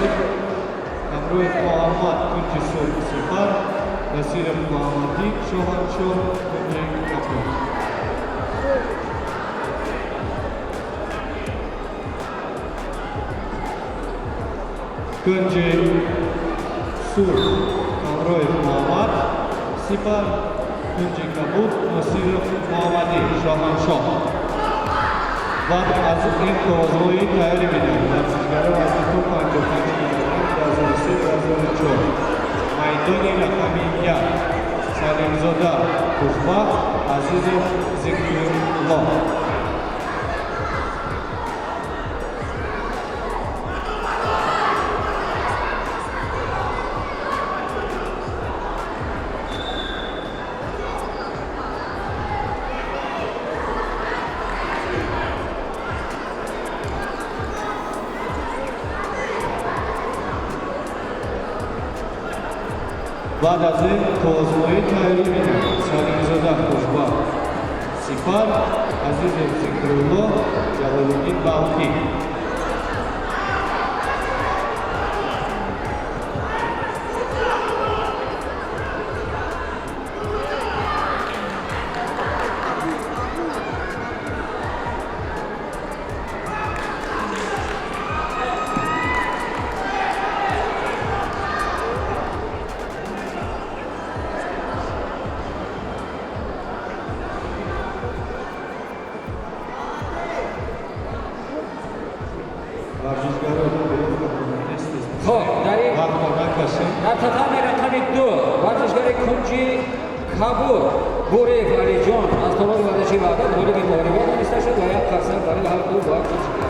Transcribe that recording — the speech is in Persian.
شد. همراه محمد کنج صبح سپر، نصیر محمدی شاهنشاه کنج کپور. کنج سور همراه محمد سپر کنج کپور نصیر محمدی شاهنشاه. و از این کاغذهای تیاری میدن ورزشگران از تو 55 کیلومتر 2003-2004 میدان رقم 1 سلیمزاده خوشبخت عزیز ذکرالله. بعد از این کاغذهای تیاری میدن سلیمزاده خوشبخت سپر عزیز ذکرالله جلال‌الدین بلخی. خب در تتمه رقم 2 ورزشگر کنج کپور بوریف علی جان از طلاب ورزشی وحدت غالب محاربات دانسته شد و 1% برای هر دو باید